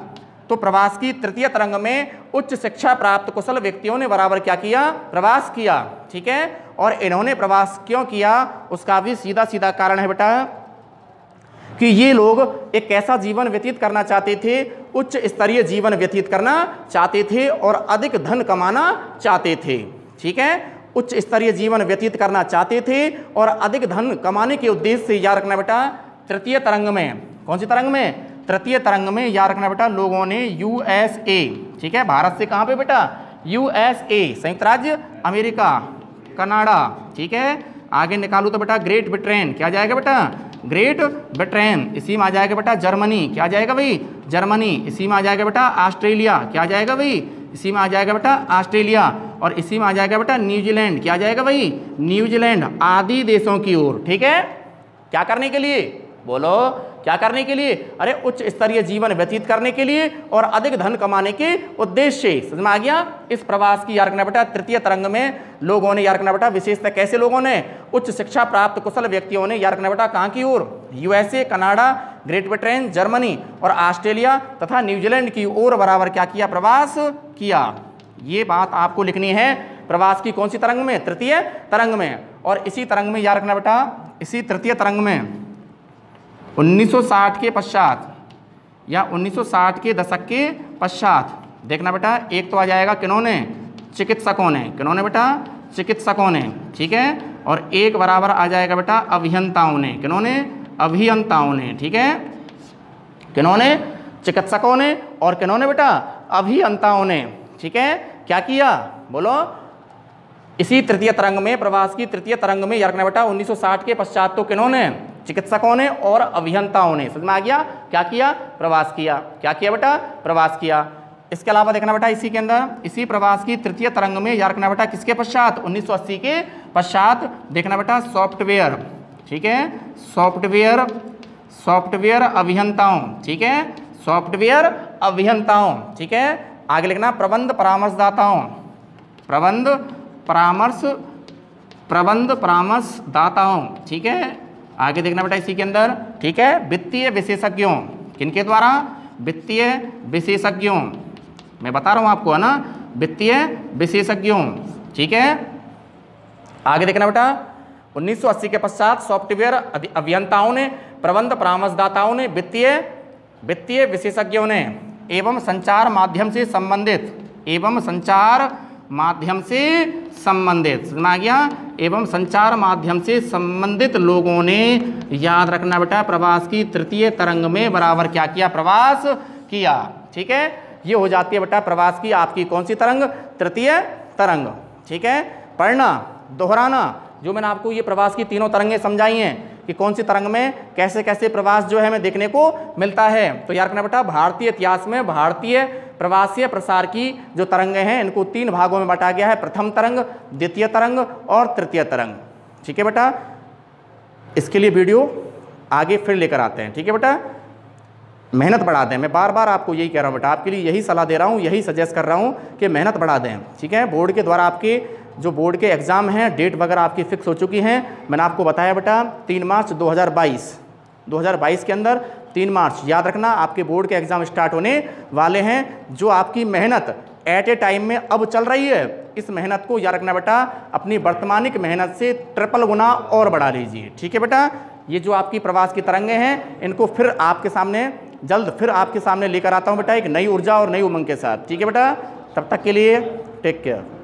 A: तो प्रवास की तृतीय तरंग में उच्च शिक्षा प्राप्त कुशल व्यक्तियों ने बराबर क्या किया? प्रवास किया। ठीक है, और इन्होंने प्रवास क्यों किया? उसका भी सीधा सीधा कारण है बेटा कि ये लोग एक ऐसा जीवन व्यतीत करना चाहते थे, उच्च स्तरीय जीवन व्यतीत करना चाहते थे और अधिक धन कमाना चाहते थे। ठीक है, उच्च स्तरीय जीवन व्यतीत करना चाहते थे और अधिक धन कमाने के उद्देश्य से याद रखना बेटा तृतीय तरंग में, कौन सी तरंग में? तृतीय तरंग में याद रखना बेटा लोगों ने यूएसए, ठीक है, भारत से कहाँ पे बेटा? यूएसए, संयुक्त राज्य अमेरिका, कनाडा, ठीक है, आगे निकालू तो बेटा ग्रेट ब्रिटेन, क्या जाएगा बेटा? Great Britain. इसी में आ जाएगा बेटा जर्मनी, क्या जाएगा भाई? जर्मनी। इसी में आ जाएगा बेटा ऑस्ट्रेलिया, क्या जाएगा भाई? इसी में आ जाएगा बेटा ऑस्ट्रेलिया। और इसी में आ जाएगा बेटा न्यूजीलैंड, क्या जाएगा भाई? न्यूजीलैंड आदि देशों की ओर। ठीक है, क्या करने के लिए? बोलो, क्या करने के लिए? अरे उच्च स्तरीय जीवन व्यतीत करने के लिए और अधिक धन कमाने के उद्देश्य से। समझ में आ गया? इस प्रवास की याद रखना बेटा तृतीय तरंग में लोगों ने याद रखना बेटा विशेषतः कैसे लोगों ने? उच्च शिक्षा प्राप्त कुशल व्यक्तियों ने याद रखना बेटा कहाँ की ओर? USA, Canada, Great Britain, Germany और ऑस्ट्रेलिया तथा न्यूजीलैंड की ओर बराबर क्या किया, प्रवास किया। ये बात आपको लिखनी है प्रवास की कौन सी तरंग में, तृतीय तरंग में। और इसी तरंग में याद रखना बेटा, इसी तृतीय तरंग में 1960 के पश्चात या 1960 के दशक के पश्चात देखना बेटा, एक तो आ जाएगा किन्होंने, चिकित्सकों ने, किन्होंने बेटा, चिकित्सकों ने, ठीक है। और एक बराबर आ जाएगा बेटा अभियंताओं ने, किन्होंने, अभियंताओं ने, ठीक है। किन्होंने, चिकित्सकों ने और किन्होंने बेटा, अभियंताओं ने, ठीक है। क्या किया बोलो, इसी तृतीय तरंग में, प्रवास की तृतीय तरंग में याद रखना बेटा 1960 के पश्चात तो किन्होंने, चिकित्सकों ने और अभियंताओं ने, समझ में आ गया, क्या किया, प्रवास किया। क्या किया बेटा, प्रवास किया। इसके अलावा देखना बेटा इसी के अंदर, इसी प्रवास की तृतीय तरंग में याद रखना बेटा किसके पश्चात, 1980 के पश्चात देखना बेटा सॉफ्टवेयर, ठीक है, सॉफ्टवेयर, सॉफ्टवेयर अभियंताओं, ठीक है, सॉफ्टवेयर अभियंताओं, ठीक है। आगे लिखना प्रबंध परामर्शदाताओं, प्रबंध परामर्शदाताओं, ठीक है। आगे देखना बेटा इसी के अंदर, ठीक है, वित्तीय विशेषज्ञों, किनके द्वारा, वित्तीय विशेषज्ञों, मैं बता रहा हूं आपको, है ना, वित्तीय विशेषज्ञों, ठीक है। आगे देखना बेटा 1980 के पश्चात सॉफ्टवेयर अभियंताओं ने, प्रबंध परामर्शदाताओं ने, वित्तीय विशेषज्ञों ने एवं संचार माध्यम से संबंधित, एवं संचार माध्यम से संबंधित, समझ में आ गया, एवं संचार माध्यम से संबंधित लोगों ने याद रखना बेटा प्रवास की तृतीय तरंग में बराबर क्या किया, प्रवास किया, ठीक है। ये हो जाती है बेटा प्रवास की आपकी कौन सी तरंग, तृतीय तरंग, ठीक है। पढ़ना, दोहराना, जो मैंने आपको ये प्रवास की तीनों तरंगें समझाई हैं कि कौन सी तरंग में कैसे कैसे प्रवास जो है हमें देखने को मिलता है। तो याद रखना बेटा भारतीय इतिहास में भारतीय प्रवासीय प्रसार की जो तरंगें हैं इनको 3 भागों में बांटा गया है, प्रथम तरंग, द्वितीय तरंग और तृतीय तरंग, ठीक है बेटा। इसके लिए वीडियो आगे फिर लेकर आते हैं, ठीक है बेटा। मेहनत बढ़ा दें, मैं बार बार आपको यही कह रहा हूँ बेटा, आपके लिए यही सलाह दे रहा हूँ, यही सजेस्ट कर रहा हूँ कि मेहनत बढ़ा दें, ठीक है। बोर्ड के द्वारा आपके जो बोर्ड के एग्ज़ाम हैं, डेट वगैरह आपकी फिक्स हो चुकी हैं। मैंने आपको बताया बेटा 3 मार्च 2022 के अंदर 3 मार्च याद रखना आपके बोर्ड के एग्ज़ाम स्टार्ट होने वाले हैं। जो आपकी मेहनत एट ए टाइम में अब चल रही है, इस मेहनत को याद रखना बेटा अपनी वर्तमानिक मेहनत से ट्रिपल गुना और बढ़ा लीजिए, ठीक है बेटा। ये जो आपकी प्रवास की तरंगें हैं इनको फिर आपके सामने जल्द फिर आपके सामने लेकर आता हूँ बेटा, एक नई ऊर्जा और नई उमंग के साथ, ठीक है बेटा। तब तक के लिए टेक केयर।